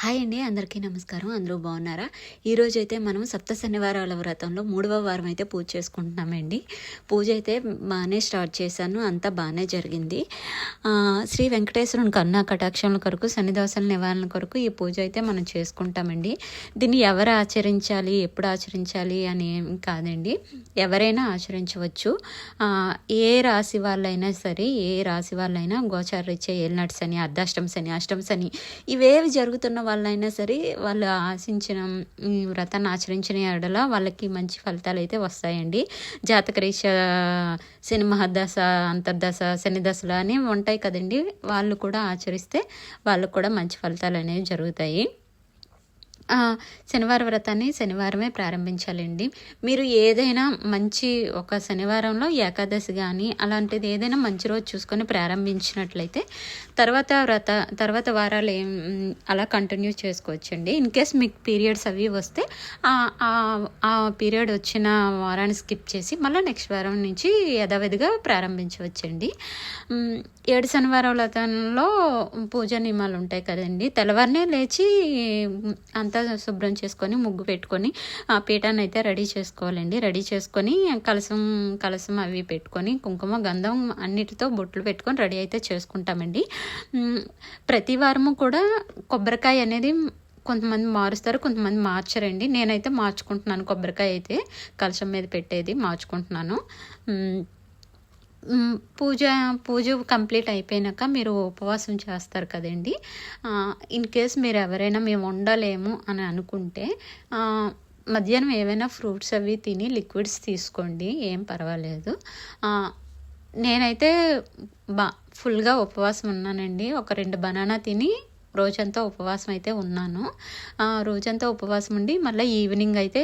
Hi అండి, అందరికీ నమస్కారం. అందరూ బాగున్నారా? ఈరోజైతే మనం సప్త శనివారాల వ్రతంలో 3వ వారం అయితే పూజ చేసుకుంటున్నామండి. పూజ అయితే బాగానే స్టార్ట్ చేశాను, అంతా బాగానే జరిగింది. శ్రీ వెంకటేశ్వరుని కరుణా కటాక్షముల కొరకు, శనిదోషాల నివారణ కొరకు ఈ పూజ అయితే మనం చేసుకుంటామండి. దీన్ని ఎవరు ఆచరించాలి, ఎప్పుడు ఆచరించాలి అని ఏం కాదండి, ఎవరైనా ఆచరించవచ్చు. ఏ రాశి వాళ్ళైనా సరే, ఏ రాశి వాళ్ళైనా గోచారరీత్యా ఏలినాటి శని, అర్ధాష్టమ శని, అష్టమ శని ఇవేవి జరుగుతున్న వాళ్ళైనా సరే వాళ్ళు ఆశించిన ఈ వ్రతాన్ని ఆచరించిన ఎడల వాళ్ళకి మంచి ఫలితాలు అయితే వస్తాయండి. జాతకరీత్యా శని మహర్దశ, అంతర్దశ, శని దశలు అని ఉంటాయి కదండి, వాళ్ళు కూడా ఆచరిస్తే వాళ్ళకు కూడా మంచి ఫలితాలు అనేవి జరుగుతాయి. శనివార వ్రతాన్ని శనివారమే ప్రారంభించాలండి. మీరు ఏదైనా మంచి ఒక శనివారంలో ఏకాదశి కానీ అలాంటిది ఏదైనా మంచి రోజు చూసుకొని ప్రారంభించినట్లయితే తర్వాత వారాలు అలా కంటిన్యూ చేసుకోవచ్చండి. ఇన్ కేస్ మీకు పీరియడ్స్ అవి వస్తే ఆ పీరియడ్ వచ్చిన వారాన్ని స్కిప్ చేసి మళ్ళీ నెక్స్ట్ వారం నుంచి యథావిధిగా ప్రారంభించవచ్చండి. 7 శనివారం వ్రతంలో పూజా నియమాలు ఉంటాయి కదండి. తెల్లవారినే లేచి అంతా శుభ్రం చేసుకొని ముగ్గు పెట్టుకొని ఆ పీఠాన్ని అయితే రెడీ చేసుకోవాలండి. రెడీ చేసుకొని కలసం అవి పెట్టుకొని కుంకుమ గంధం అన్నిటితో బొట్లు పెట్టుకొని రెడీ అయితే చేసుకుంటామండి. ప్రతి వారము కూడా కొబ్బరికాయ అనేది కొంతమంది మారుస్తారు, కొంతమంది మార్చరండి. నేనైతే మార్చుకుంటున్నాను, కొబ్బరికాయ అయితే కలశం మీద పెట్టేది మార్చుకుంటున్నాను. పూజ కంప్లీట్ అయిపోయినాక మీరు ఉపవాసం చేస్తారు కదండి. ఇన్ కేస్ మీరు ఎవరైనా మేము ఉండలేము అని అనుకుంటే మధ్యాహ్నం ఏవైనా ఫ్రూట్స్ అవి తిని లిక్విడ్స్ తీసుకోండి, ఏం పర్వాలేదు. నేనైతే ఫుల్గా ఉపవాసం ఉన్నానండి. ఒక 2 బనానా తిని రోజంతా ఉపవాసం అయితే ఉన్నాను. రోజంతా ఉపవాసం ఉండి మళ్ళీ ఈవినింగ్ అయితే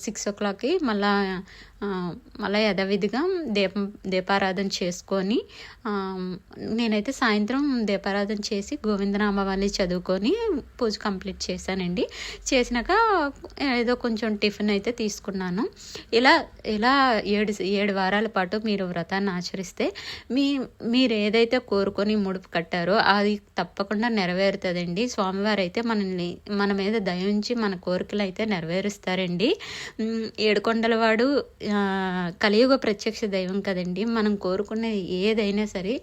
6 o'clockకి మళ్ళీ యథావిధిగా దీపారాధన చేసుకొని నేనైతే సాయంత్రం దీపారాధన చేసి గోవిందనామావళి చదువుకొని పూజ కంప్లీట్ చేశానండి. చేసినాక ఏదో కొంచెం టిఫిన్ అయితే తీసుకున్నాను. ఇలా 7 వారాల పాటు మీరు వ్రతాన్ని ఆచరిస్తే మీరు ఏదైతే కోరుకొని ముడుపు కట్టారో అది తప్పకుండా నెరవేరుతుందండి. స్వామివారు అయితే మన మీద దయ ఉంచి మన కోరికలు అయితే నెరవేరుస్తారండి. ఏడుకొండలవాడు కలియుగ ప్రత్యక్ష దైవం కదండి. మనం కోరుకునేది ఏదైనా సరే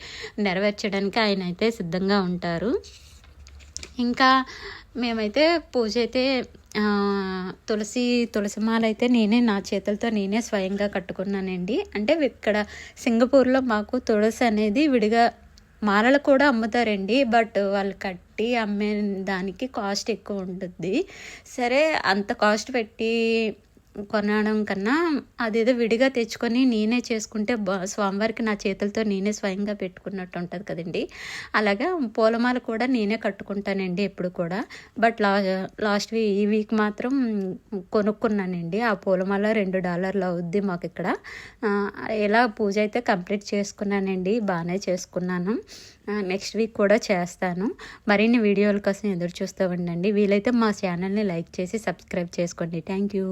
నెరవేర్చడానికి ఆయన అయితే సిద్ధంగా ఉంటారు. ఇంకా మేమైతే పూజ అయితే తులసిమాల అయితే నా చేతులతో నేనే స్వయంగా కట్టుకున్నానండి. అంటే ఇక్కడ సింగపూర్లో మాకు తులసి అనేది విడిగా మాలలు కూడా అమ్ముతారండి, బట్ వాళ్ళు కట్టి అమ్మే దానికి కాస్ట్ ఎక్కువ ఉంటుంది. సరే, అంత కాస్ట్ పెట్టి కొనడం కన్నా అదేదో విడిగా తెచ్చుకొని నేనే చేసుకుంటే స్వామివారికి నా చేతులతో నేనే స్వయంగా పెట్టుకున్నట్టు ఉంటుంది కదండి. అలాగా పూలమాల కూడా నేనే కట్టుకుంటానండి ఎప్పుడు కూడా. బట్ లాస్ట్ ఈ వీక్ మాత్రం కొనుక్కున్నానండి. ఆ పూలమాల $2 అవుద్ది మాకు ఇక్కడ. ఇలా పూజ అయితే కంప్లీట్ చేసుకున్నానండి, బాగానే చేసుకున్నాను. నెక్స్ట్ వీక్ కూడా చేస్తాను. మరిన్ని వీడియోల కోసం ఎదురు చూస్తూ ఉండండి. వీలైతే మా ఛానల్ని లైక్ చేసి సబ్స్క్రైబ్ చేసుకోండి. Thank you.